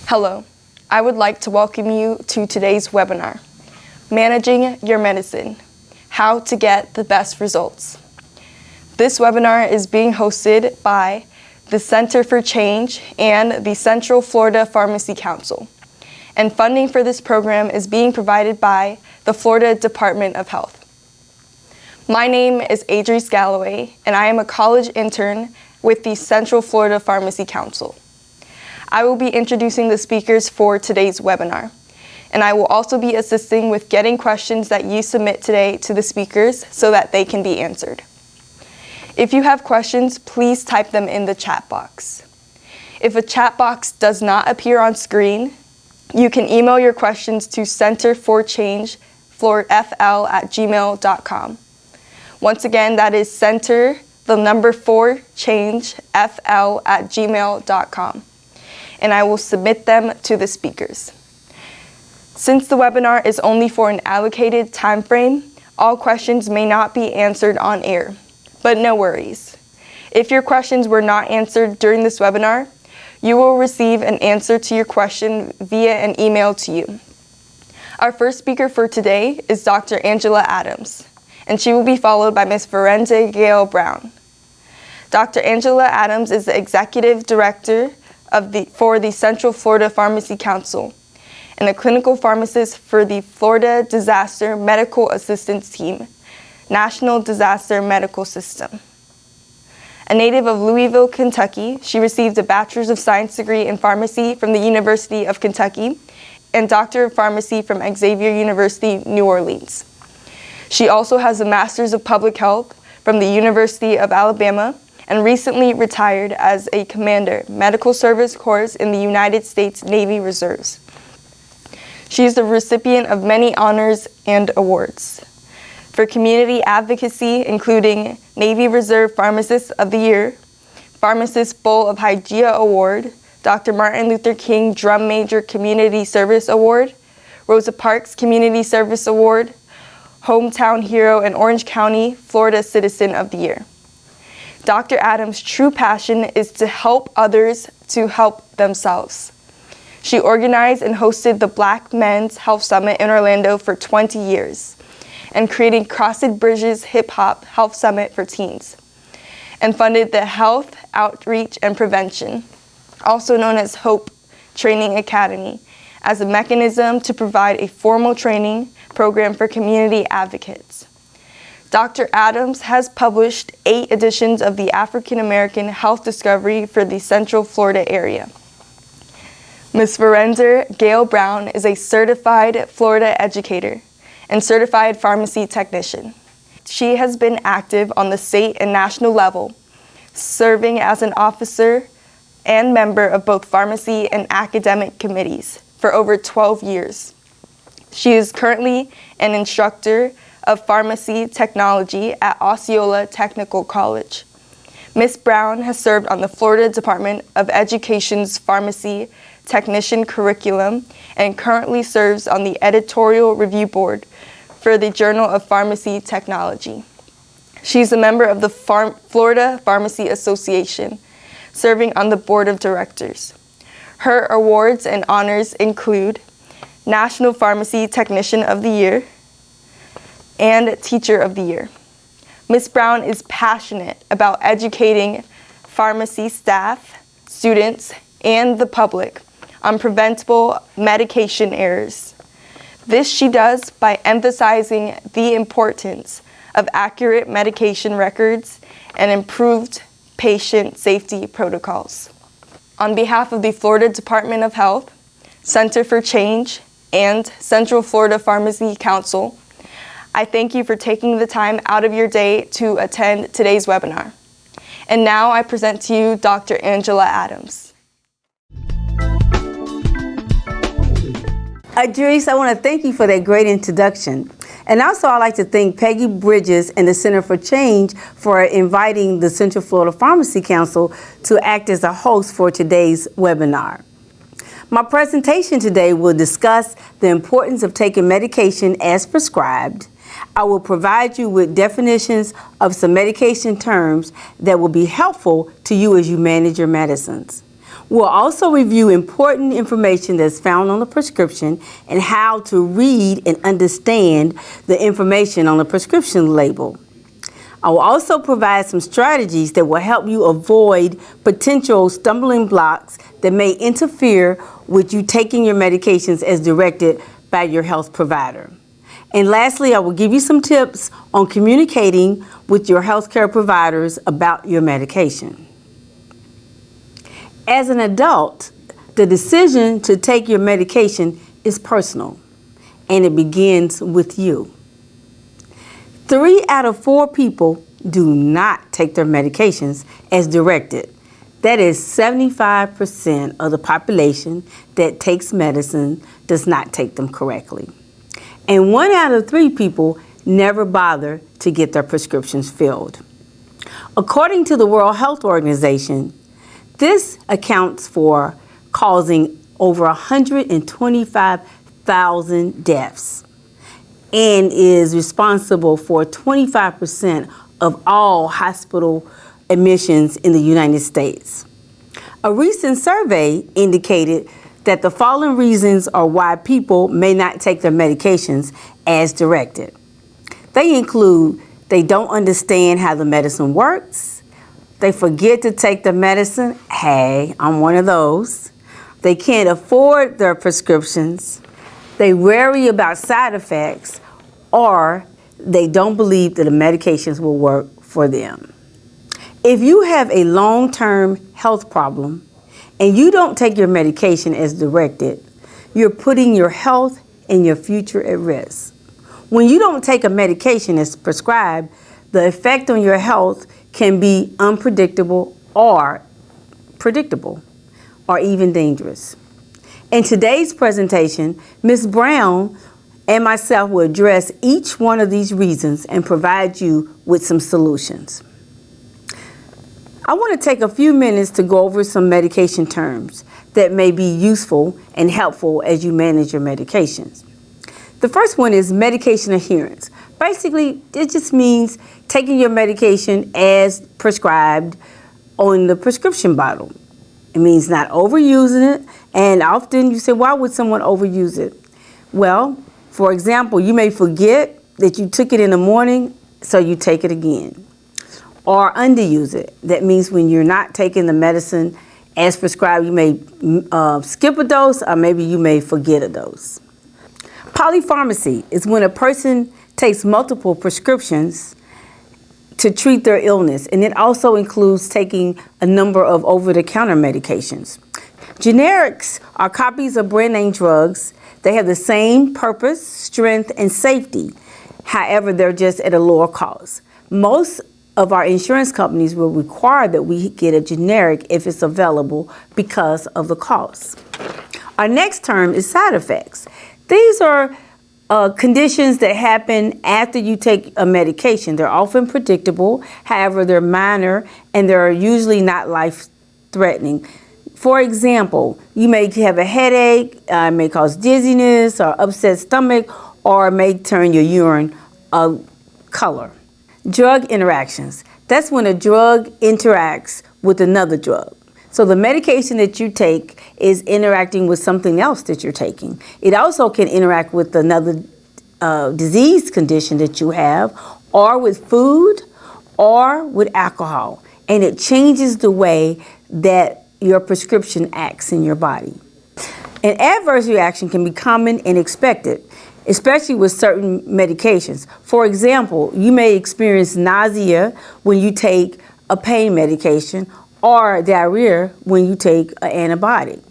Hello, I would like to welcome you to today's webinar, Managing Your Medicine, How to Get the Best Results. This webinar is being hosted by the Center for Change and the Central Florida Pharmacy Council, and funding for this program is being provided by the Florida Department of Health. My name is Adrice Galloway, and I am a college intern with the Central Florida Pharmacy Council. I will be introducing the speakers for today's webinar, and I will also be assisting with getting questions that you submit today to the speakers so that they can be answered. If you have questions, please type them in the chat box. If a chat box does not appear on screen, you can email your questions to centerforchangefl@gmail.com. Once again, that is center4changefl@gmail.com. And I will submit them to the speakers. Since the webinar is only for an allocated time frame, all questions may not be answered on air, but no worries. If your questions were not answered during this webinar, you will receive an answer to your question via an email to you. Our first speaker for today is Dr. Angela Adams, and she will be followed by Ms. Verenza Gail Brown. Dr. Angela Adams is the Executive Director for the Central Florida Pharmacy Council and a clinical pharmacist for the Florida Disaster Medical Assistance Team, National Disaster Medical System. A native of Louisville, Kentucky, she received a Bachelor's of Science degree in Pharmacy from the University of Kentucky and Doctor of Pharmacy from Xavier University, New Orleans. She also has a Master's of Public Health from the University of Alabama and recently retired as a Commander, Medical Service Corps in the United States Navy Reserves. She is the recipient of many honors and awards for community advocacy, including Navy Reserve Pharmacist of the Year, Pharmacist Bowl of Hygeia Award, Dr. Martin Luther King Drum Major Community Service Award, Rosa Parks Community Service Award, Hometown Hero and Orange County, Florida Citizen of the Year. Dr. Adams' true passion is to help others to help themselves. She organized and hosted the Black Men's Health Summit in Orlando for 20 years and created Crossed Bridges Hip Hop Health Summit for teens and funded the Health Outreach and Prevention, also known as HOPE Training Academy, as a mechanism to provide a formal training program for community advocates. Dr. Adams has published 8 editions of the African American Health Discovery for the Central Florida area. Ms. Verenza Gail Brown is a certified Florida educator and certified pharmacy technician. She has been active on the state and national level, serving as an officer and member of both pharmacy and academic committees for over 12 years. She is currently an instructor of pharmacy technology at Osceola Technical College. Ms. Brown has served on the Florida Department of Education's Pharmacy Technician Curriculum and currently serves on the editorial review board for the Journal of Pharmacy Technology. She's a member of the Florida Pharmacy Association, serving on the board of directors. Her awards and honors include National Pharmacy Technician of the Year and Teacher of the Year. Ms. Brown is passionate about educating pharmacy staff, students, and the public on preventable medication errors. This she does by emphasizing the importance of accurate medication records and improved patient safety protocols. On behalf of the Florida Department of Health, Center for Change, and Central Florida Pharmacy Council, I thank you for taking the time out of your day to attend today's webinar. And now I present to you Dr. Angela Adams. Idris, I want to thank you for that great introduction. And also I'd like to thank Peggy Bridges and the Center for Change for inviting the Central Florida Pharmacy Council to act as a host for today's webinar. My presentation today will discuss the importance of taking medication as prescribed. I will provide you with definitions of some medication terms that will be helpful to you as you manage your medicines. We'll also review important information that's found on the prescription and how to read and understand the information on the prescription label. I will also provide some strategies that will help you avoid potential stumbling blocks that may interfere with you taking your medications as directed by your health provider. And lastly, I will give you some tips on communicating with your healthcare providers about your medication. As an adult, the decision to take your medication is personal, and it begins with you. 3 out of 4 people do not take their medications as directed. That is 75% of the population that takes medicine does not take them correctly. And 1 out of 3 people never bother to get their prescriptions filled. According to the World Health Organization, this accounts for causing over 125,000 deaths and is responsible for 25% of all hospital admissions in the United States. A recent survey indicated that the following reasons are why people may not take their medications as directed. They include they don't understand how the medicine works, they forget to take the medicine, hey, I'm one of those, they can't afford their prescriptions, they worry about side effects, or they don't believe that the medications will work for them. If you have a long-term health problem and you don't take your medication as directed, you're putting your health and your future at risk. When you don't take a medication as prescribed, the effect on your health can be unpredictable or predictable or even dangerous. In today's presentation, Ms. Brown and myself will address each one of these reasons and provide you with some solutions. I want to take a few minutes to go over some medication terms that may be useful and helpful as you manage your medications. The first one is medication adherence. Basically, it just means taking your medication as prescribed on the prescription bottle. It means not overusing it, and often you say, why would someone overuse it? Well, for example, you may forget that you took it in the morning, so you take it again. Or underuse it. That means when you're not taking the medicine as prescribed, you may skip a dose, or maybe you may forget a dose. Polypharmacy is when a person takes multiple prescriptions to treat their illness, and it also includes taking a number of over-the-counter medications. Generics are copies of brand name drugs. They have the same purpose, strength, and safety. However, they're just at a lower cost. Most of our insurance companies will require that we get a generic if it's available because of the cost. Our next term is side effects. These are conditions that happen after you take a medication. They're often predictable, however, they're minor and they're usually not life-threatening. For example, you may have a headache, it may cause dizziness or upset stomach, or it may turn your urine color. Drug interactions. That's when a drug interacts with another drug. So the medication that you take is interacting with something else that you're taking. It also can interact with another disease condition that you have, or with food, or with alcohol. And it changes the way that your prescription acts in your body. An adverse reaction can be common and expected, especially with certain medications. For example, you may experience nausea when you take a pain medication, or diarrhea when you take an antibiotic.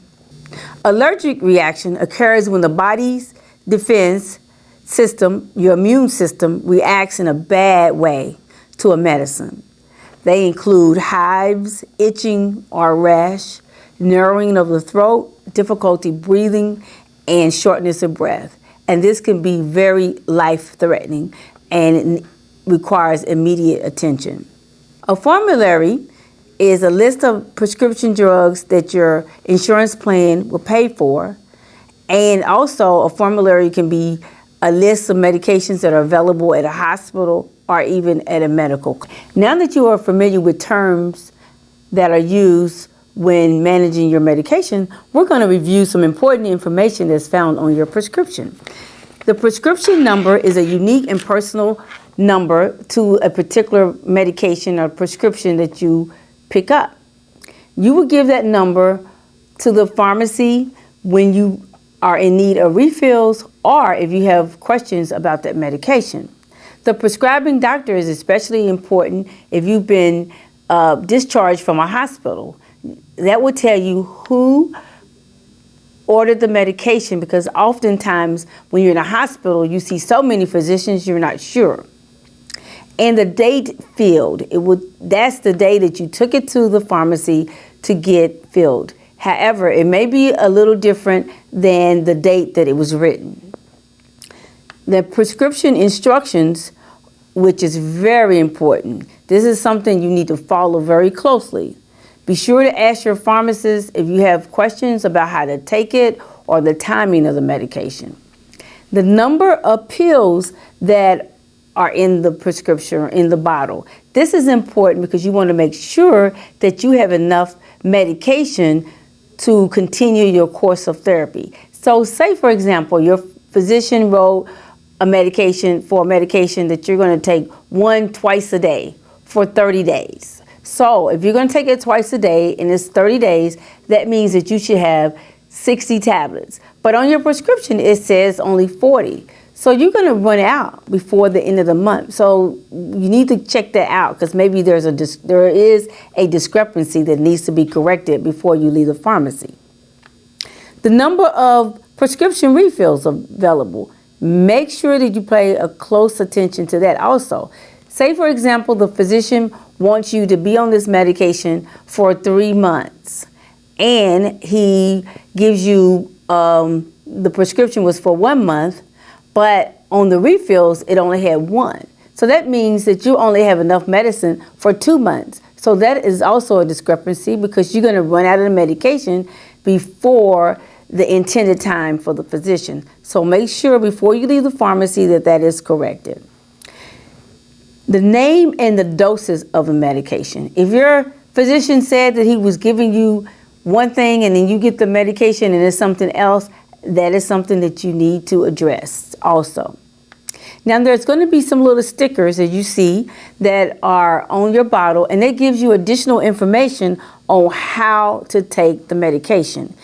Allergic reaction occurs when the body's defense system, your immune system, reacts in a bad way to a medicine. They include hives, itching or rash, narrowing of the throat, difficulty breathing, and shortness of breath. And this can be very life-threatening and it requires immediate attention. A formulary is a list of prescription drugs that your insurance plan will pay for. And also a formulary can be a list of medications that are available at a hospital or even at a medical. Now that you are familiar with terms that are used when managing your medication, we're going to review some important information that's found on your prescription. The prescription number is a unique and personal number to a particular medication or prescription that you pick up. You will give that number to the pharmacy when you are in need of refills or if you have questions about that medication. The prescribing doctor is especially important if you've been discharged from a hospital. That will tell you who ordered the medication, because oftentimes when you're in a hospital, you see so many physicians, you're not sure. And the date field, that's the day that you took it to the pharmacy to get filled. However, it may be a little different than the date that it was written. The prescription instructions, which is very important. This is something you need to follow very closely. Be sure to ask your pharmacist if you have questions about how to take it or the timing of the medication. The number of pills that are in the prescription or in the bottle. This is important because you want to make sure that you have enough medication to continue your course of therapy. So say, for example, your physician wrote a medication that you're going to take twice a day for 30 days. So if you're going to take it twice a day and it's 30 days, that means that you should have 60 tablets. But on your prescription, it says only 40. So you're going to run out before the end of the month. So you need to check that out, because maybe there is a discrepancy that needs to be corrected before you leave the pharmacy. The number of prescription refills available. Make sure that you pay a close attention to that also. Say, for example, the physician wants you to be on this medication for 3 months, and he gives you, the prescription was for 1 month, but on the refills, it only had 1. So that means that you only have enough medicine for 2 months. So that is also a discrepancy, because you're going to run out of the medication before the intended time for the physician. So make sure before you leave the pharmacy that is corrected. The name and the doses of the medication. If your physician said that he was giving you one thing and then you get the medication and it's something else, that is something that you need to address also. Now, there's going to be some little stickers that you see that are on your bottle, and it gives you additional information on how to take the medication.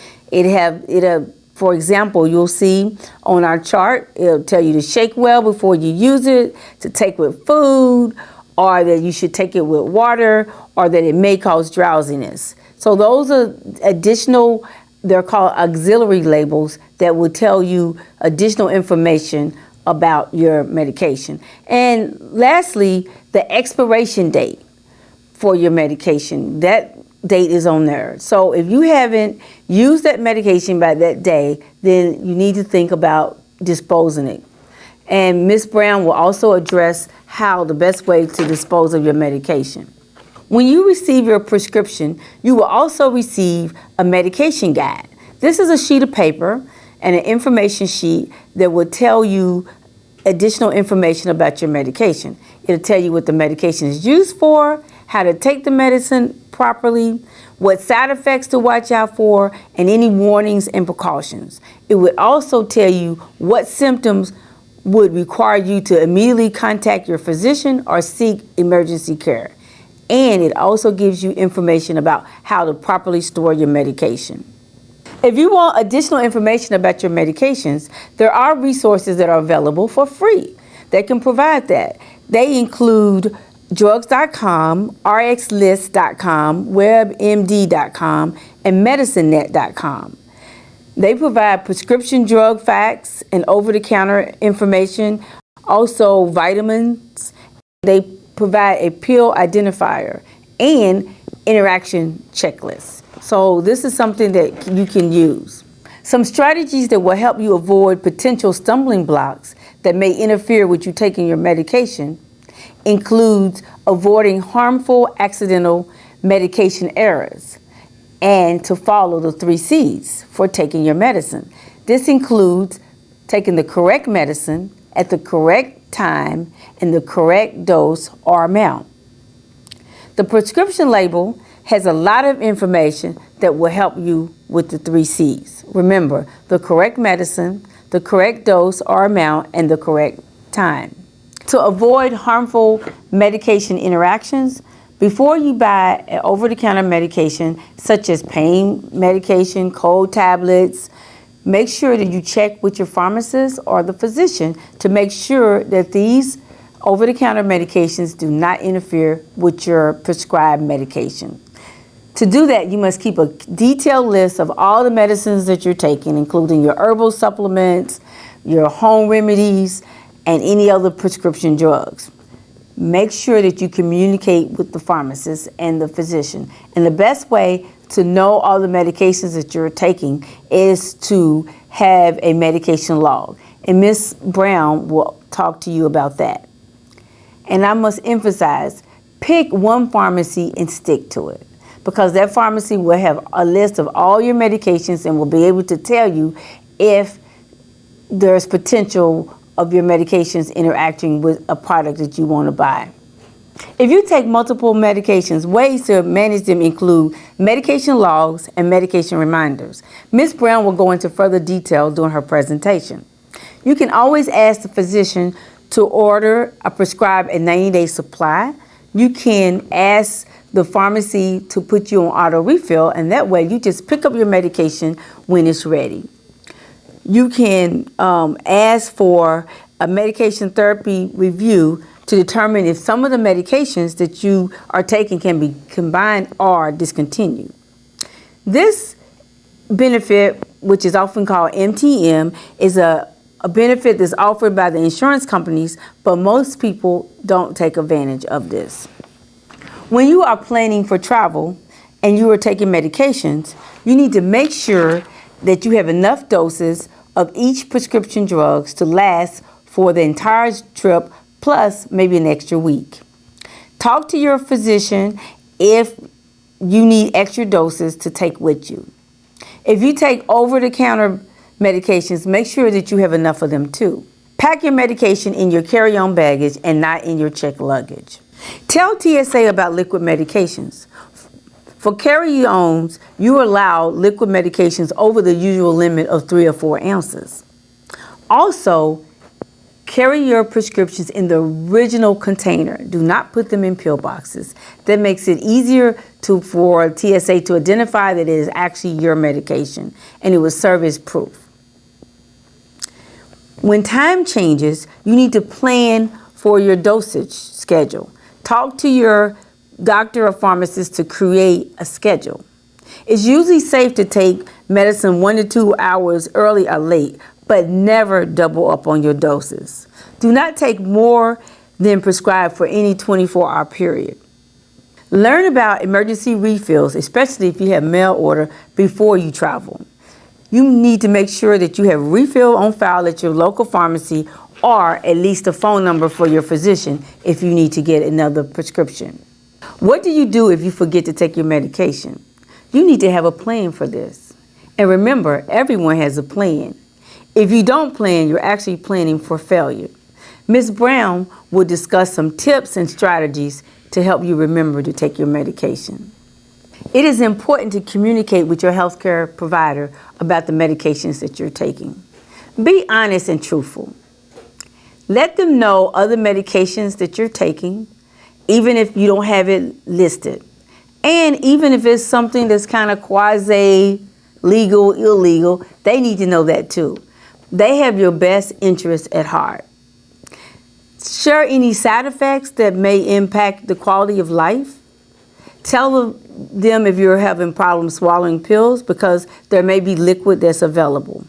For example, you'll see on our chart, it'll tell you to shake well before you use it, to take with food, or that you should take it with water, or that it may cause drowsiness. So those are additional, they're called auxiliary labels, that will tell you additional information about your medication. And lastly, the expiration date for your medication. That date is on there. So if you haven't used that medication by that day, then you need to think about disposing it. And Ms. Brown will also address how the best way to dispose of your medication. When you receive your prescription, you will also receive a medication guide. This is a sheet of paper and an information sheet that will tell you additional information about your medication. It'll tell you what the medication is used for, how to take the medicine properly, what side effects to watch out for, and any warnings and precautions. It would also tell you what symptoms would require you to immediately contact your physician or seek emergency care. And it also gives you information about how to properly store your medication. If you want additional information about your medications, there are resources that are available for free that can provide that. They include drugs.com, rxlist.com, webmd.com, and medicinenet.com. They provide prescription drug facts and over-the-counter information, also vitamins. They provide a pill identifier and interaction checklists. So this is something that you can use. Some strategies that will help you avoid potential stumbling blocks that may interfere with you taking your medication includes avoiding harmful accidental medication errors and to follow the 3 C's for taking your medicine. This includes taking the correct medicine at the correct time in the correct dose or amount. The prescription label has a lot of information that will help you with the 3 C's. Remember, the correct medicine, the correct dose or amount, and the correct time. To avoid harmful medication interactions, before you buy an over-the-counter medication, such as pain medication, cold tablets, make sure that you check with your pharmacist or the physician to make sure that these over-the-counter medications do not interfere with your prescribed medication. To do that, you must keep a detailed list of all the medicines that you're taking, including your herbal supplements, your home remedies, and any other prescription drugs. Make sure that you communicate with the pharmacist and the physician. And the best way to know all the medications that you're taking is to have a medication log. And Ms. Brown will talk to you about that. And I must emphasize, pick one pharmacy and stick to it, because that pharmacy will have a list of all your medications and will be able to tell you if there's potential of your medications interacting with a product that you want to buy. If you take multiple medications, ways to manage them include medication logs and medication reminders. Ms. Brown will go into further detail during her presentation. You can always ask the physician to order or prescribe a 90-day supply. You can ask the pharmacy to put you on auto refill, and that way you just pick up your medication when it's ready. You can ask for a medication therapy review to determine if some of the medications that you are taking can be combined or discontinued. This benefit, which is often called MTM, is a benefit that's offered by the insurance companies, but most people don't take advantage of this. When you are planning for travel and you are taking medications, you need to make sure that you have enough doses of each prescription drugs to last for the entire trip, plus maybe an extra week. Talk to your physician if you need extra doses to take with you. If you take over-the-counter medications, make sure that you have enough of them too. Pack your medication in your carry-on baggage and not in your checked luggage. Tell TSA about liquid medications. For carry-ons, you allow liquid medications over the usual limit of 3 or 4 ounces. Also, carry your prescriptions in the original container. Do not put them in pill boxes. That makes it easier for TSA to identify that it is actually your medication, and it will serve as proof. When time changes, you need to plan for your dosage schedule. Talk to your doctor or pharmacist to create a schedule. It's usually safe to take medicine 1 to 2 hours early or late, but never double up on your doses. Do not take more than prescribed for any 24-hour period. Learn about emergency refills, especially if you have mail order, before you travel. You need to make sure that you have refill on file at your local pharmacy, or at least a phone number for your physician if you need to get another prescription. What do you do if you forget to take your medication? You need to have a plan for this. And remember, everyone has a plan. If you don't plan, you're actually planning for failure. Ms. Brown will discuss some tips and strategies to help you remember to take your medication. It is important to communicate with your healthcare provider about the medications that you're taking. Be honest and truthful. Let them know other medications that you're taking, even if you don't have it listed. And even if it's something that's kind of quasi-legal, illegal, they need to know that too. They have your best interests at heart. Share any side effects that may impact the quality of life. Tell them if you're having problems swallowing pills, because there may be liquid that's available.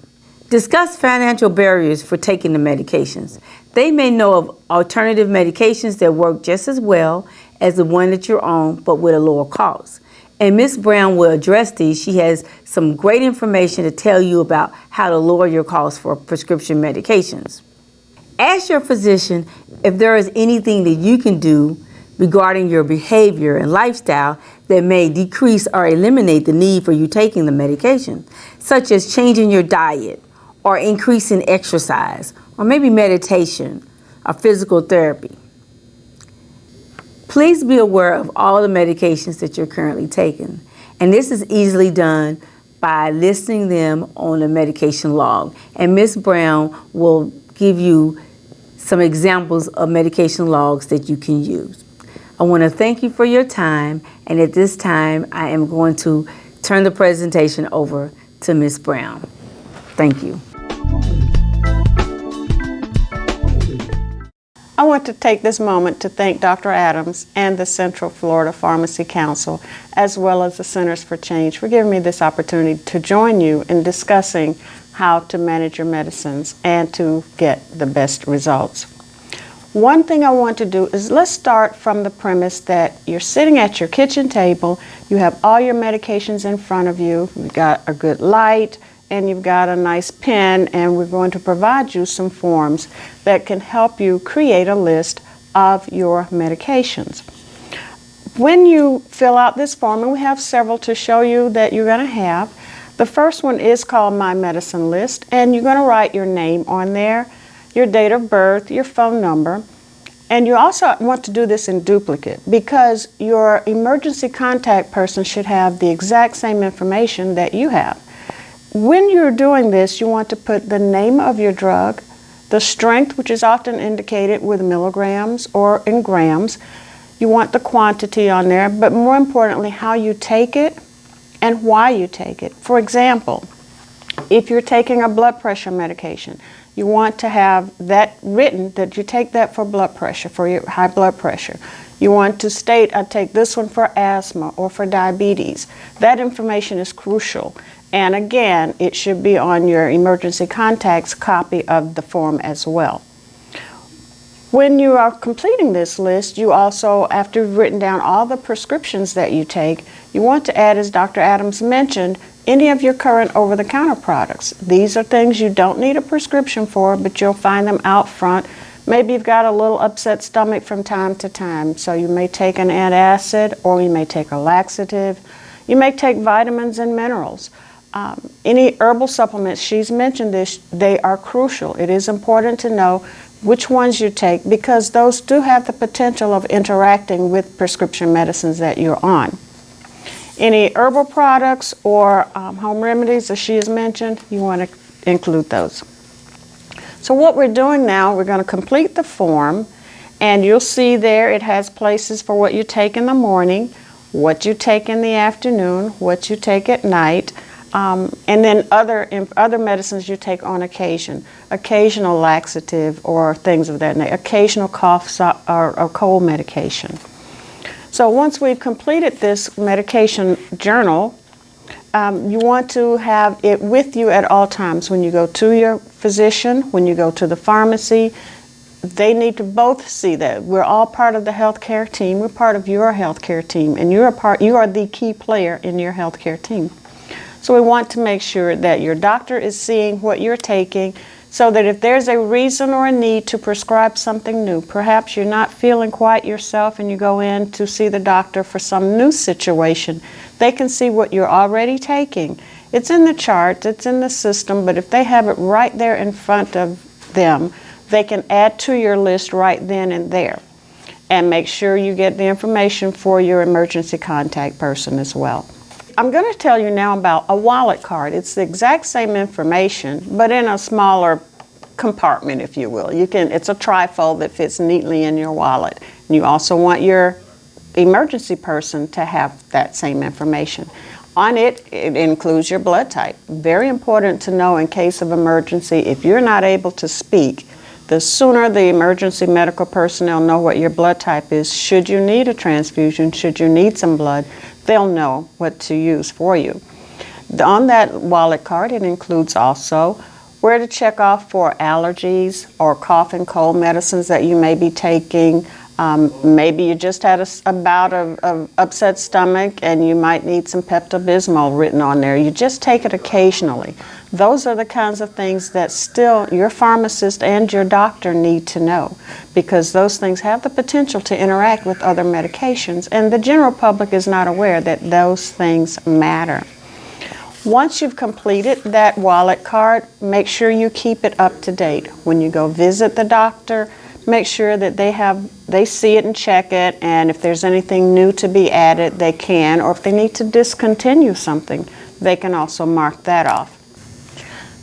Discuss financial barriers for taking the medications. They may know of alternative medications that work just as well as the one that you're on, but with a lower cost. And Ms. Brown will address these. She has some great information to tell you about how to lower your costs for prescription medications. Ask your physician if there is anything that you can do regarding your behavior and lifestyle that may decrease or eliminate the need for you taking the medication, such as changing your diet or increasing exercise, or maybe meditation or physical therapy. Please be aware of all the medications that you're currently taking. And this is easily done by listing them on a medication log. And Ms. Brown will give you some examples of medication logs that you can use. I want to thank you for your time, and at this time I am going to turn the presentation over to Ms. Brown. Thank you. I want to take this moment to thank Dr. Adams and the Central Florida Pharmacy Council, as well as the Centers for Change, for giving me this opportunity to join you in discussing how to manage your medicines and to get the best results. One thing I want to do is let's start from the premise that you're sitting at your kitchen table, you have all your medications in front of you, you've got a good light, and you've got a nice pen, and we're going to provide you some forms that can help you create a list of your medications. When you fill out this form, and we have several to show you that you're going to have, the first one is called My Medicine List, and you're going to write your name on there, your date of birth, your phone number, and you also want to do this in duplicate because your emergency contact person should have the exact same information that you have. When you're doing this, you want to put the name of your drug, the strength, which is often indicated with milligrams or in grams. You want the quantity on there, but more importantly, how you take it and why you take it. For example, if you're taking a blood pressure medication, you want to have that written that you take that for blood pressure, for your high blood pressure. You want to state, I take this one for asthma or for diabetes. That information is crucial. And again, it should be on your emergency contacts copy of the form as well. When you are completing this list, you also, after you've written down all the prescriptions that you take, you want to add, as Dr. Adams mentioned, any of your current over-the-counter products. These are things you don't need a prescription for, but you'll find them out front. Maybe you've got a little upset stomach from time to time, so you may take an antacid or you may take a laxative. You may take vitamins and minerals. Any herbal supplements, she's mentioned this, they are crucial. It is important to know which ones you take because those do have the potential of interacting with prescription medicines that you're on. Any herbal products or home remedies, as she has mentioned, you want to include those. So what we're doing now, we're going to complete the form, and you'll see there it has places for what you take in the morning, what you take in the afternoon, what you take at night, and then other medicines you take on occasion, occasional laxative or things of that nature, occasional cough or cold medication. So once we've completed this medication journal, you want to have it with you at all times. When you go to your physician, when you go to the pharmacy, they need to both see that. We're all part of the healthcare team. We're part of your healthcare team, and you are the key player in your healthcare team. So we want to make sure that your doctor is seeing what you're taking so that if there's a reason or a need to prescribe something new, perhaps you're not feeling quite yourself and you go in to see the doctor for some new situation, they can see what you're already taking. It's in the chart, it's in the system, but if they have it right there in front of them, they can add to your list right then and there. And make sure you get the information for your emergency contact person as well. I'm going to tell you now about a wallet card. It's the exact same information, but in a smaller compartment, if you will. It's a trifold that fits neatly in your wallet. And you also want your emergency person to have that same information. On it, it includes your blood type. Very important to know in case of emergency. If you're not able to speak, the sooner the emergency medical personnel know what your blood type is, should you need a transfusion, should you need some blood, they'll know what to use for you. On that wallet card, it includes also where to check off for allergies or cough and cold medicines that you may be taking. Maybe you just had a bout of upset stomach and you might need some Pepto-Bismol written on there. You just take it occasionally. Those are the kinds of things that still your pharmacist and your doctor need to know because those things have the potential to interact with other medications, and the general public is not aware that those things matter. Once you've completed that wallet card, make sure you keep it up to date. When you go visit the doctor, make sure that they see it and check it, and if there's anything new to be added, they can, or if they need to discontinue something, they can also mark that off.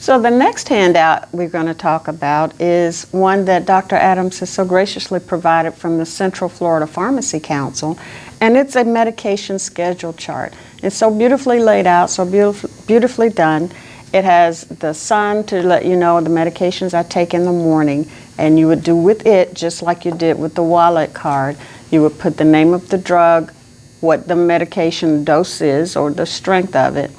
So the next handout we're going to talk about is one that Dr. Adams has so graciously provided from the Central Florida Pharmacy Council, and it's a medication schedule chart. It's so beautifully laid out, so beautifully done. It has the sun to let you know the medications I take in the morning, and you would do with it just like you did with the wallet card. You would put the name of the drug, what the medication dose is or the strength of it,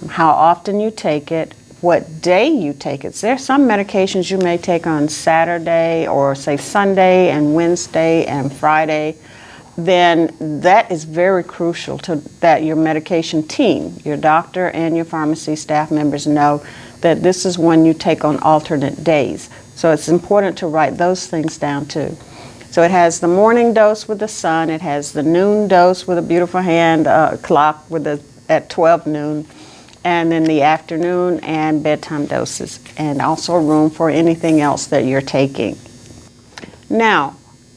how often you take it, what day you take it. So there's some medications you may take on Saturday or say Sunday and Wednesday and Friday. Then that is very crucial to that your medication team, your doctor and your pharmacy staff members know that this is when you take on alternate days. So it's important to write those things down too. So it has the morning dose with the sun, it has the noon dose with a beautiful hand clock at 12 noon, and then the afternoon and bedtime doses, and also room for anything else that you're taking. Now,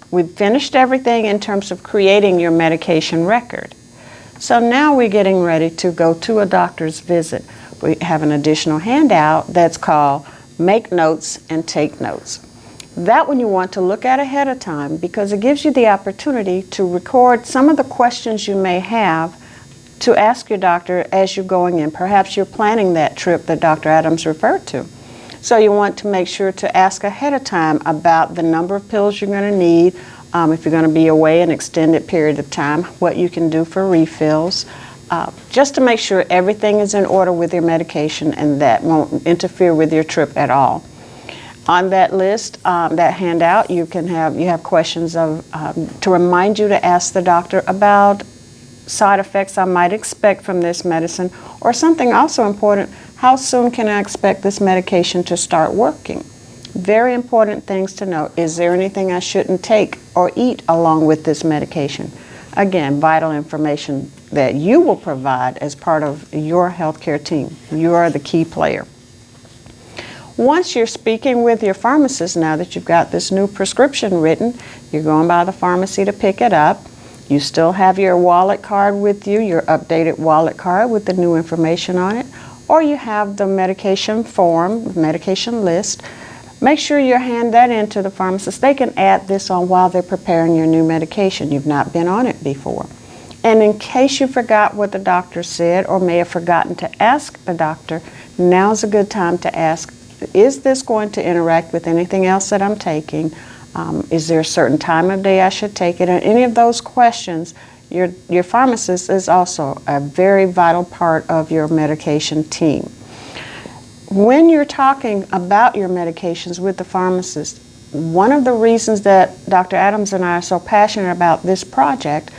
we've finished everything in terms of creating your medication record. So now we're getting ready to go to a doctor's visit. We have an additional handout that's called Make Notes and Take Notes. That one you want to look at ahead of time because it gives you the opportunity to record some of the questions you may have to ask your doctor as you're going in. Perhaps you're planning that trip that Dr. Adams referred to. So you want to make sure to ask ahead of time about the number of pills you're going to need, if you're going to be away an extended period of time, what you can do for refills, just to make sure everything is in order with your medication and that won't interfere with your trip at all. On that list, that handout, you have questions to remind you to ask the doctor about side effects I might expect from this medicine, or something also important, how soon can I expect this medication to start working? Very important things to know. Is there anything I shouldn't take or eat along with this medication? Again, vital information that you will provide as part of your healthcare team. You are the key player. Once you're speaking with your pharmacist, now that you've got this new prescription written, you're going by the pharmacy to pick it up. You still have your wallet card with you, your updated wallet card with the new information on it, or you have the medication form, medication list. Make sure you hand that in to the pharmacist. They can add this on while they're preparing your new medication. You've not been on it before. And in case you forgot what the doctor said or may have forgotten to ask the doctor, now's a good time to ask, is this going to interact with anything else that I'm taking? Is there a certain time of day I should take it? And any of those questions, your pharmacist is also a very vital part of your medication team. When you're talking about your medications with the pharmacist, one of the reasons that Dr. Adams and I are so passionate about this project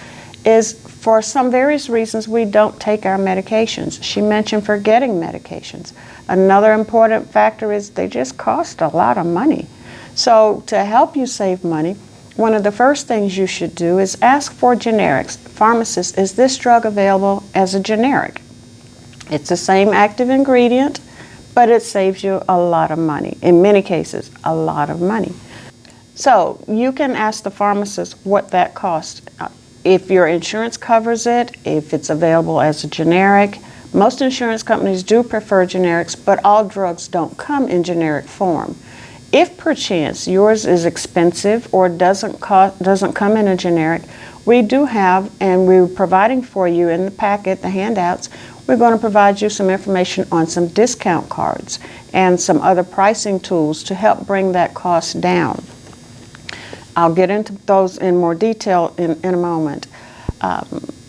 is for some various reasons we don't take our medications. She mentioned forgetting medications. Another important factor is they just cost a lot of money. So to help you save money, one of the first things you should do is ask for generics. Pharmacist, is this drug available as a generic? It's the same active ingredient, but it saves you a lot of money. In many cases, a lot of money. So you can ask the pharmacist what that costs. If your insurance covers it, if it's available as a generic. Most insurance companies do prefer generics, but all drugs don't come in generic form. If perchance yours is expensive or doesn't come in a generic, we do have, and we're providing for you in the packet, the handouts, we're going to provide you some information on some discount cards and some other pricing tools to help bring that cost down. I'll get into those in more detail in a moment.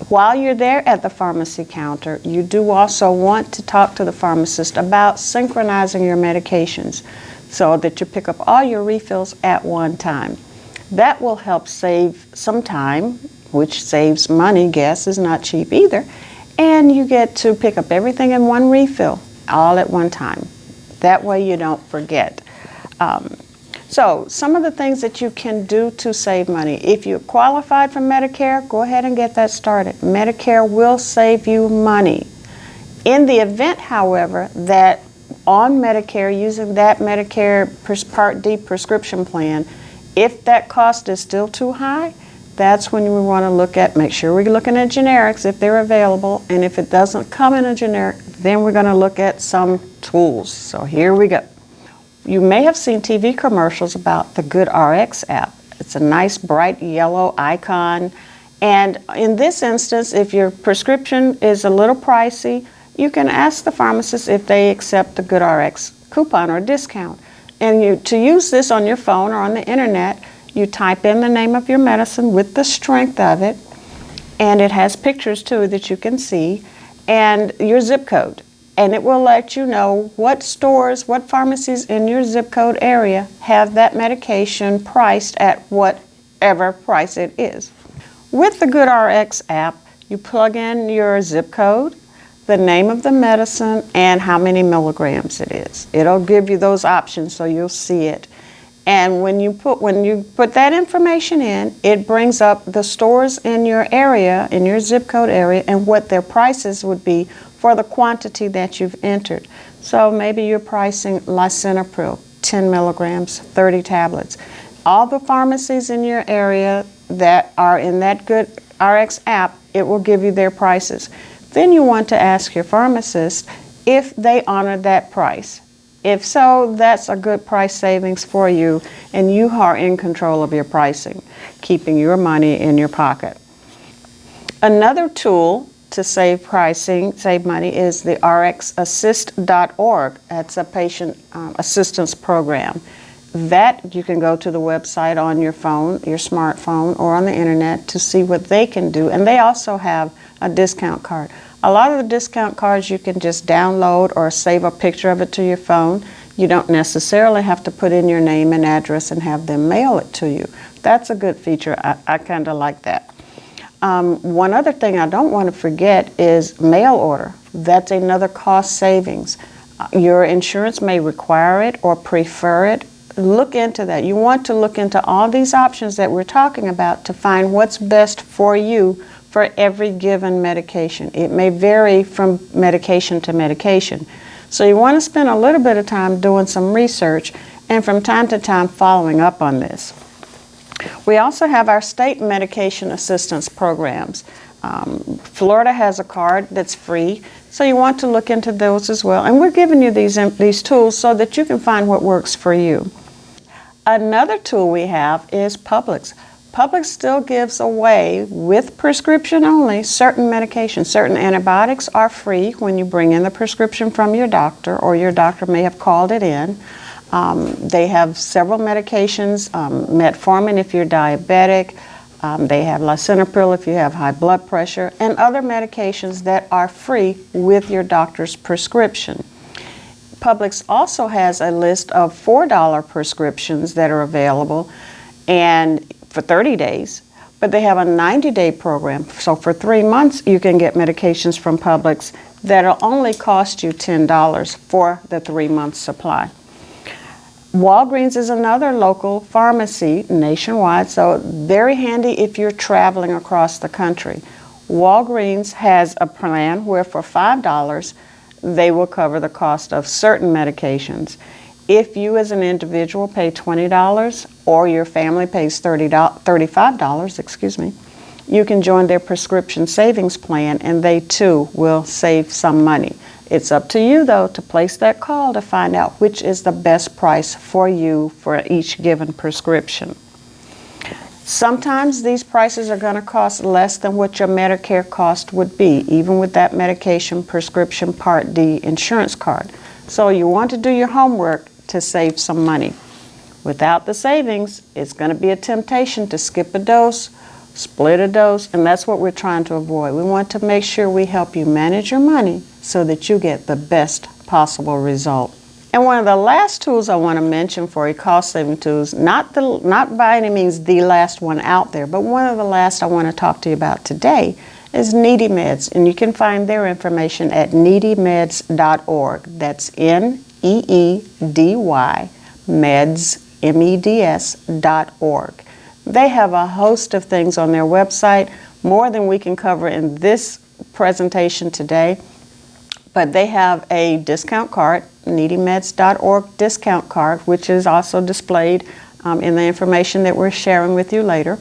While you're there at the pharmacy counter, you do also want to talk to the pharmacist about synchronizing your medications so that you pick up all your refills at one time. That will help save some time, which saves money. Gas is not cheap either. And you get to pick up everything in one refill, all at one time. That way you don't forget. So some of the things that you can do to save money. If you're qualified for Medicare, go ahead and get that started. Medicare will save you money. In the event, however, that on Medicare, using that Medicare Part D prescription plan, If that cost is still too high, that's when we want to make sure we're looking at generics if they're available, and if it doesn't come in a generic, then we're going to look at some tools. So here we go. You may have seen TV commercials about the GoodRx app. It's a nice bright yellow icon, and in this instance, if your prescription is a little pricey, you can ask the pharmacist if they accept the GoodRx coupon or discount. And to use this on your phone or on the internet, you type in the name of your medicine with the strength of it, and it has pictures too that you can see, and your zip code. And it will let you know what stores, what pharmacies in your zip code area have that medication priced at whatever price it is. With the GoodRx app, you plug in your zip code, the name of the medicine, and how many milligrams it is. It'll give you those options so you'll see it. And when you put that information in, it brings up the stores in your area, in your zip code area, and what their prices would be for the quantity that you've entered. So maybe you're pricing lisinopril, 10 milligrams, 30 tablets. All the pharmacies in your area that are in that GoodRx app, it will give you their prices. Then you want to ask your pharmacist if they honor that price. If so, that's a good price savings for you, and you are in control of your pricing, keeping your money in your pocket. Another tool to save money is the rxassist.org. That's a patient assistance program. That you can go to the website on your phone, your smartphone, or on the internet to see what they can do. And they also have a discount card. A lot of the discount cards you can just download or save a picture of it to your phone. You don't necessarily have to put in your name and address and have them mail it to you. That's a good feature. I kind of like that. One other thing I don't want to forget is mail order. That's another cost savings. Your insurance may require it or prefer it. Look into that. You want to look into all these options that we're talking about to find what's best for you for every given medication. It may vary from medication to medication. So you want to spend a little bit of time doing some research and from time to time following up on this. We also have our state medication assistance programs. Florida has a card that's free, so you want to look into those as well. And we're giving you these tools so that you can find what works for you. Another tool we have is Publix. Publix still gives away, with prescription only, certain medications. Certain antibiotics are free when you bring in the prescription from your doctor, or your doctor may have called it in. They have several medications, metformin if you're diabetic. They have lisinopril if you have high blood pressure, and other medications that are free with your doctor's prescription. Publix also has a list of $4 prescriptions that are available, and for 30 days, but they have a 90-day program. So for 3 months, you can get medications from Publix that'll only cost you $10 for the 3-month supply. Walgreens is another local pharmacy nationwide, so very handy if you're traveling across the country. Walgreens has a plan where for $5, they will cover the cost of certain medications. If you as an individual pay $20 or your family pays $35, you can join their prescription savings plan, and they too will save some money. It's up to you though to place that call to find out which is the best price for you for each given prescription. Sometimes these prices are going to cost less than what your Medicare cost would be, even with that medication prescription Part D insurance card. So you want to do your homework to save some money. Without the savings, it's going to be a temptation to skip a dose, split a dose, and that's what we're trying to avoid. We want to make sure we help you manage your money so that you get the best possible result. And one of the last tools I want to mention for you, cost-saving tools, not by any means the last one out there, but one of the last I want to talk to you about today is Needy Meds, and you can find their information at needymeds.org. That's N-E-E-D-Y, meds, M-E-D-S.org. They have a host of things on their website, more than we can cover in this presentation today, but they have a discount card, needymeds.org discount card, which is also displayed in the information that we're sharing with you later.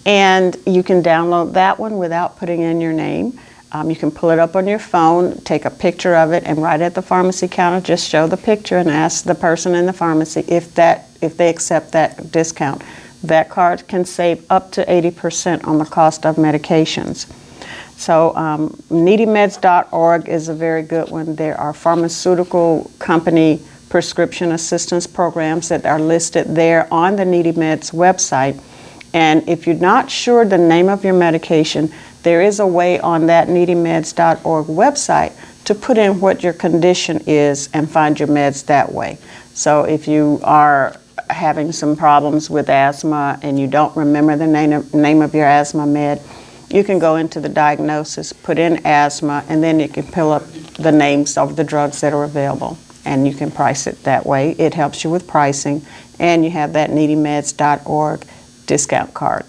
And you can download that one without putting in your name. You can pull it up on your phone, take a picture of it, and right at the pharmacy counter, just show the picture and ask the person in the pharmacy if they accept that discount. That card can save up to 80% on the cost of medications. So needymeds.org is a very good one. There are pharmaceutical company prescription assistance programs that are listed there on the Needy Meds website. And if you're not sure the name of your medication, there is a way on that needymeds.org website to put in what your condition is and find your meds that way. So if you are having some problems with asthma and you don't remember the name of your asthma med, you can go into the diagnosis, put in asthma, and then you can pull up the names of the drugs that are available, and you can price it that way. It helps you with pricing, and you have that needymeds.org discount card.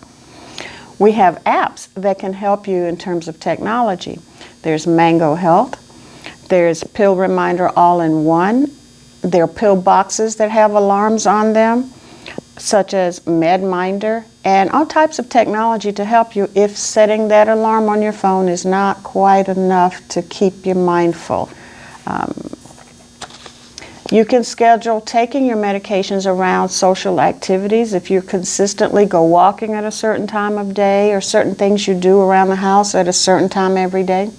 We have apps that can help you in terms of technology. There's Mango Health. There's Pill Reminder All-in-One. There are pill boxes that have alarms on them, such as MedMinder, and all types of technology to help you if setting that alarm on your phone is not quite enough to keep you mindful. You can schedule taking your medications around social activities. If you consistently go walking at a certain time of day or certain things you do around the house at a certain time every day,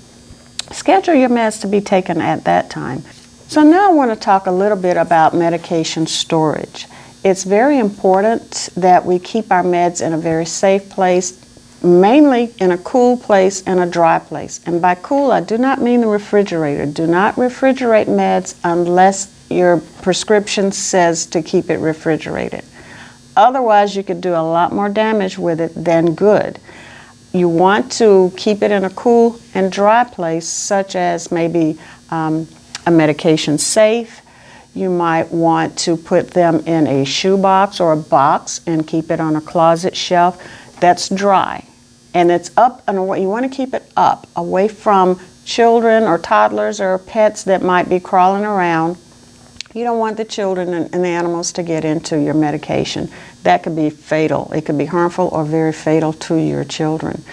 schedule your meds to be taken at that time. So now I want to talk a little bit about medication storage. It's very important that we keep our meds in a very safe place, mainly in a cool place and a dry place. And by cool, I do not mean the refrigerator. Do not refrigerate meds unless your prescription says to keep it refrigerated. Otherwise, you could do a lot more damage with it than good. You want to keep it in a cool and dry place, such as maybe a medication safe. You might want to put them in a shoebox or a box and keep it on a closet shelf that's dry. And it's up and away. You want to keep it up, away from children or toddlers or pets that might be crawling around. You don't want the children and the animals to get into your medication. That could be fatal. It could be harmful or very fatal to your children.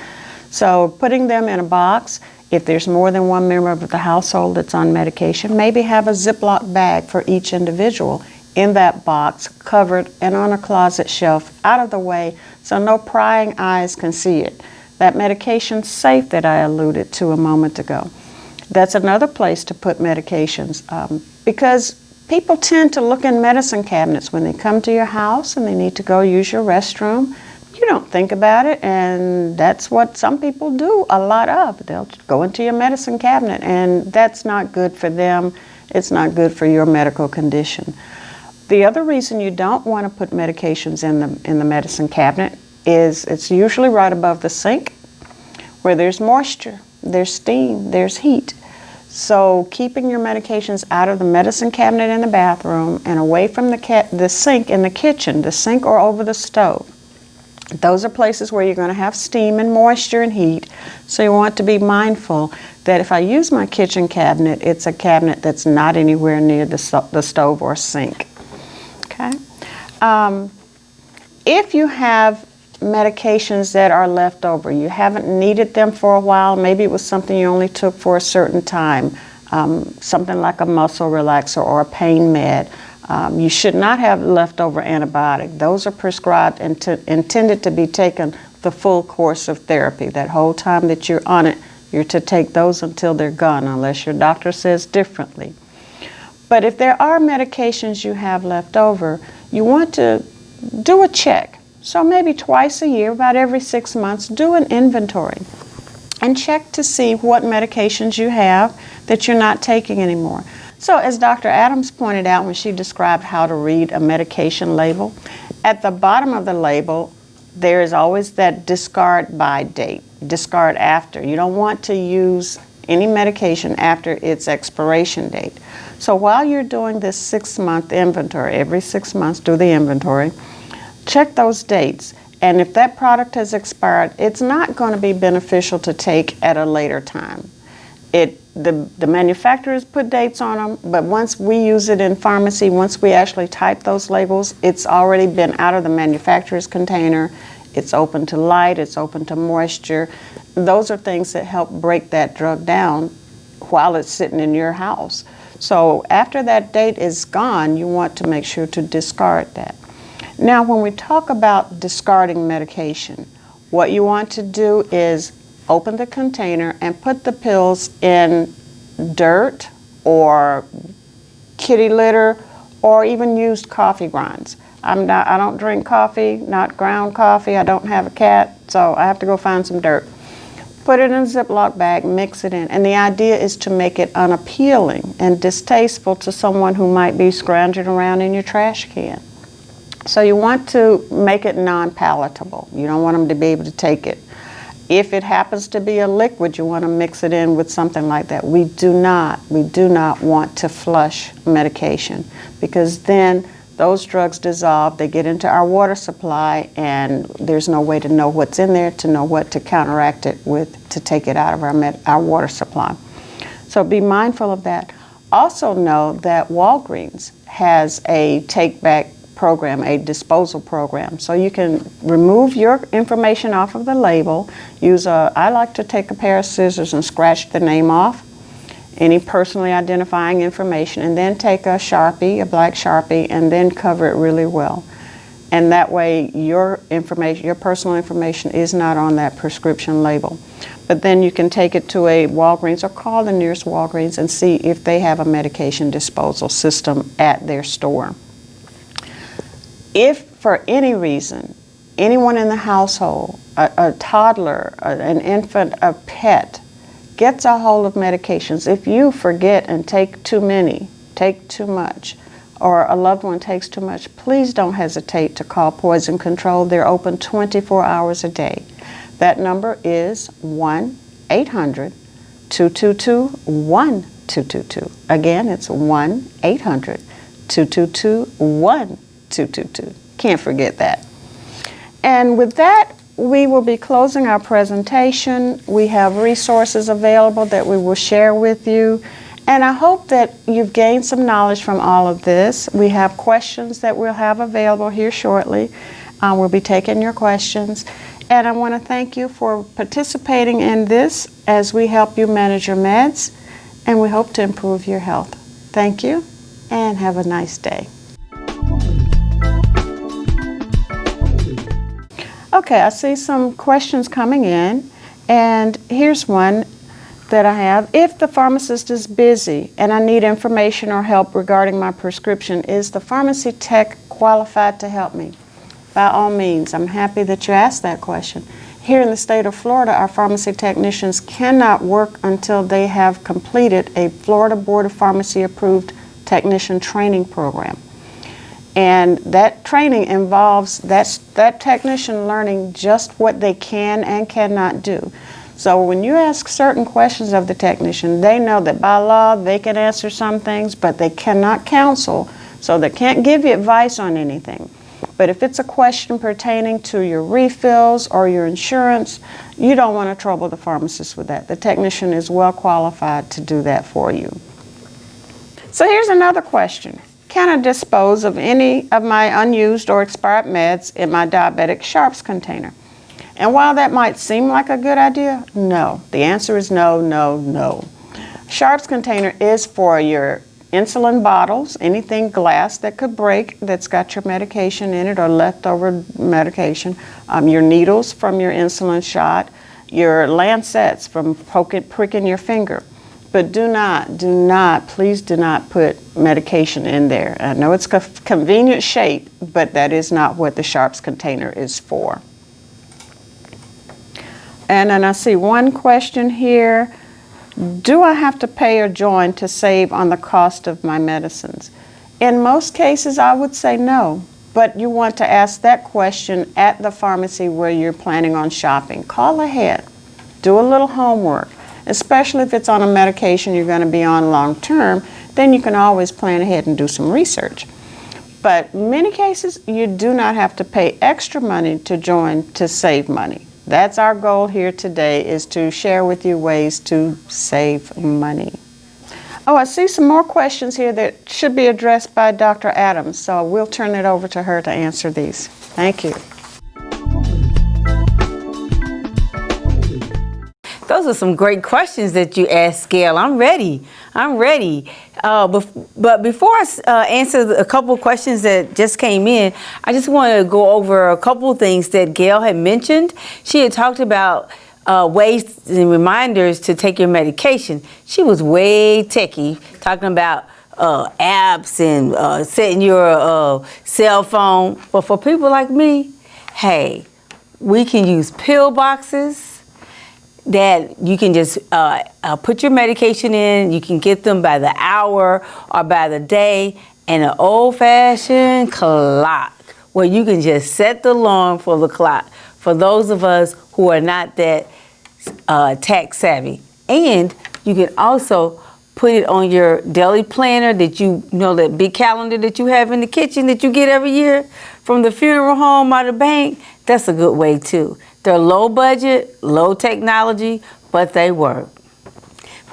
So putting them in a box, if there's more than one member of the household that's on medication, maybe have a Ziploc bag for each individual in that box, covered and on a closet shelf, out of the way, so no prying eyes can see it. That medication safe that I alluded to a moment ago. That's another place to put medications because people tend to look in medicine cabinets when they come to your house and they need to go use your restroom. You don't think about it, and that's what some people do a lot of. They'll go into your medicine cabinet, and that's not good for them. It's not good for your medical condition. The other reason you don't want to put medications in the medicine cabinet is it's usually right above the sink where there's moisture, there's steam, there's heat. So keeping your medications out of the medicine cabinet in the bathroom and away from the sink in the kitchen, the sink or over the stove. Those are places where you're going to have steam and moisture and heat. So you want to be mindful that if I use my kitchen cabinet, it's a cabinet that's not anywhere near the stove or sink. Okay. If you have medications that are left over, you haven't needed them for a while, maybe it was something you only took for a certain time, something like a muscle relaxer or a pain med, you should not have leftover antibiotic. Those are prescribed and intended to be taken the full course of therapy. That whole time that you're on it, you're to take those until they're gone, unless your doctor says differently. But if there are medications you have left over, you want to do a check. So maybe twice a year, about every 6 months, do an inventory and check to see what medications you have that you're not taking anymore. So as Dr. Adams pointed out when she described how to read a medication label, at the bottom of the label, there is always that discard by date, discard after. You don't want to use any medication after its expiration date. So while you're doing this 6-month inventory, every 6 months do the inventory, check those dates. And if that product has expired, it's not going to be beneficial to take at a later time. The manufacturers put dates on them, but once we use it in pharmacy, once we actually type those labels, it's already been out of the manufacturer's container. It's open to light, it's open to moisture. Those are things that help break that drug down while it's sitting in your house. So after that date is gone, you want to make sure to discard that. Now, when we talk about discarding medication, what you want to do is open the container and put the pills in dirt or kitty litter or even used coffee grinds. I don't drink coffee, not ground coffee. I don't have a cat, so I have to go find some dirt. Put it in a Ziploc bag, mix it in. And the idea is to make it unappealing and distasteful to someone who might be scrounging around in your trash can. So you want to make it non-palatable. You don't want them to be able to take it. If it happens to be a liquid, you want to mix it in with something like that. We do not want to flush medication, because then those drugs dissolve, they get into our water supply, and there's no way to know what's in there, to know what to counteract it with, to take it out of our water supply. So be mindful of that. Also know that Walgreens has a take-back program, a disposal program. So you can remove your information off of the label. I like to take a pair of scissors and scratch the name off, any personally identifying information, and then take a Sharpie, a black Sharpie, and then cover it really well. And that way your information, your personal information, is not on that prescription label. But then you can take it to a Walgreens or call the nearest Walgreens and see if they have a medication disposal system at their store. If for any reason, anyone in the household, a toddler, an infant, a pet, gets a hold of medications, if you forget and take too many, take too much, or a loved one takes too much, please don't hesitate to call Poison Control. They're open 24 hours a day. That number is 1-800-222-1222. Again, it's 1-800-222-1222. Can't forget that. And with that, we will be closing our presentation. We have resources available that we will share with you. And I hope that you've gained some knowledge from all of this. We have questions that we'll have available here shortly. We'll be taking your questions. And I want to thank you for participating in this as we help you manage your meds, and we hope to improve your health. Thank you, and have a nice day. Okay, I see some questions coming in, and here's one that I have. If the pharmacist is busy and I need information or help regarding my prescription, is the pharmacy tech qualified to help me? By all means, I'm happy that you asked that question. Here in the state of Florida, our pharmacy technicians cannot work until they have completed a Florida Board of Pharmacy approved technician training program. And that training involves that technician learning just what they can and cannot do. So when you ask certain questions of the technician, they know that by law they can answer some things, but they cannot counsel, so they can't give you advice on anything. But if it's a question pertaining to your refills or your insurance, you don't want to trouble the pharmacist with that. The technician is well qualified to do that for you. So here's another question. Can I dispose of any of my unused or expired meds in my diabetic Sharps container? And while that might seem like a good idea, no. The answer is no, no, no. Sharps container is for your insulin bottles, anything glass that could break that's got your medication in it or leftover medication, your needles from your insulin shot, your lancets from pricking your finger. But please do not put medication in there. I know it's a convenient shape, but that is not what the Sharps container is for. And then I see one question here. Do I have to pay or join to save on the cost of my medicines? In most cases, I would say no. But you want to ask that question at the pharmacy where you're planning on shopping. Call ahead. Do a little homework. Especially if it's on a medication you're going to be on long term, then you can always plan ahead and do some research. But in many cases, you do not have to pay extra money to join to save money. That's our goal here today, is to share with you ways to save money. Oh, I see some more questions here that should be addressed by Dr. Adams, so we'll turn it over to her to answer these. Thank you. Those are some great questions that you asked, Gail. I'm ready. But before I answer a couple of questions that just came in, I just want to go over a couple of things that Gail had mentioned. She had talked about ways and reminders to take your medication. She was way techie, talking about apps and setting your cell phone. But for people like me, hey, we can use pill boxes that you can just put your medication in. You can get them by the hour or by the day, and an old-fashioned clock where you can just set the alarm for the clock for those of us who are not that tech savvy. And you can also put it on your daily planner that you know, that big calendar that you have in the kitchen that you get every year from the funeral home or the bank. That's a good way too. They're low budget, low technology, but they work.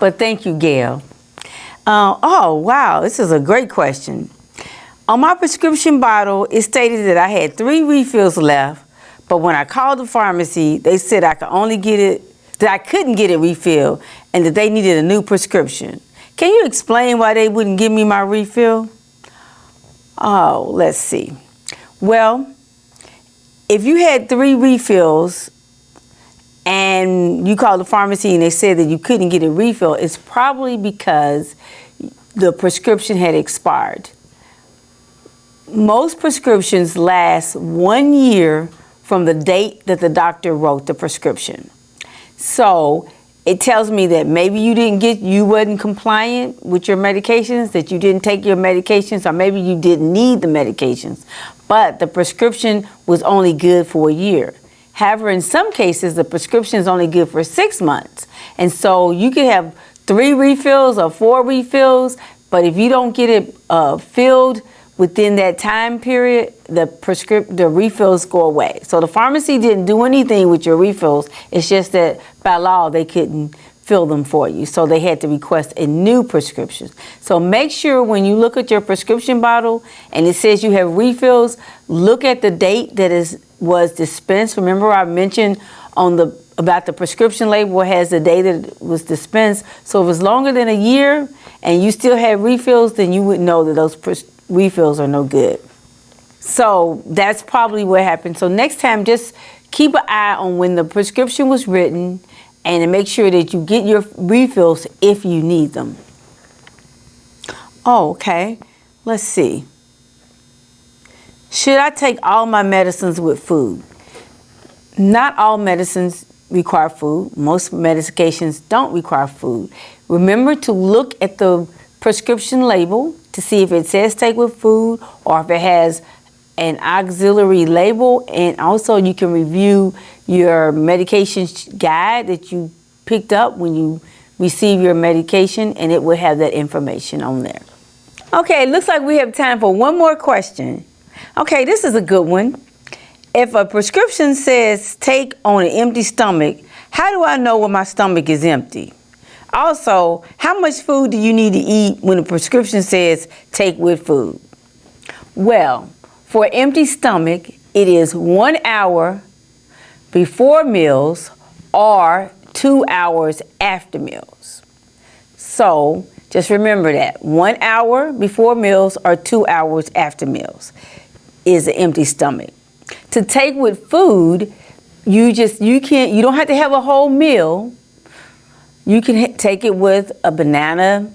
But thank you, Gail. Oh, wow, this is a great question. On my prescription bottle, it stated that I had 3 refills left, but when I called the pharmacy, they said I could only get it, that I couldn't get it refilled, and that they needed a new prescription. Can you explain why they wouldn't give me my refill? Oh, let's see. Well, if you had 3 refills and you called the pharmacy and they said that you couldn't get a refill, it's probably because the prescription had expired. Most prescriptions last 1 year from the date that the doctor wrote the prescription. So it tells me that maybe you wasn't compliant with your medications, that you didn't take your medications, or maybe you didn't need the medications, but the prescription was only good for a year. However, in some cases, the prescription is only good for 6 months. And so you could have 3 refills or 4 refills, but if you don't get it filled within that time period, the refills go away. So the pharmacy didn't do anything with your refills. It's just that by law, they couldn't fill them for you. So they had to request a new prescription. So make sure when you look at your prescription bottle and it says you have refills, look at the date that was dispensed. Remember I mentioned about the prescription label has the day that it was dispensed. So if it's longer than a year and you still have refills, then you would know that those refills are no good. So that's probably what happened. So next time, just keep an eye on when the prescription was written and make sure that you get your refills if you need them. Oh, okay. Let's see. Should I take all my medicines with food? Not all medicines require food. Most medications don't require food. Remember to look at the prescription label to see if it says take with food or if it has an auxiliary label, and also you can review your medication guide that you picked up when you receive your medication, and it will have that information on there. Okay, it looks like we have time for one more question. Okay, this is a good one. If a prescription says take on an empty stomach, how do I know when my stomach is empty? Also, how much food do you need to eat when a prescription says take with food? Well, for an empty stomach, it is 1 hour before meals or 2 hours after meals. So just remember that 1 hour before meals or 2 hours after meals is an empty stomach. To take with food, you don't have to have a whole meal. You can take it with a banana,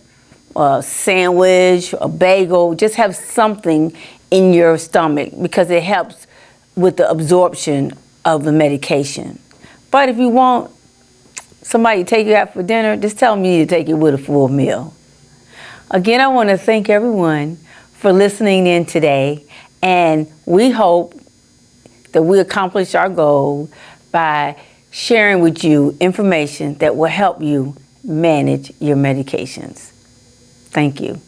a sandwich, a bagel. Just have something in your stomach because it helps with the absorption of the medication. But if you want somebody to take you out for dinner, just tell them you need to take it with a full meal. Again, I want to thank everyone for listening in today, and we hope that we accomplish our goal by sharing with you information that will help you manage your medications. Thank you.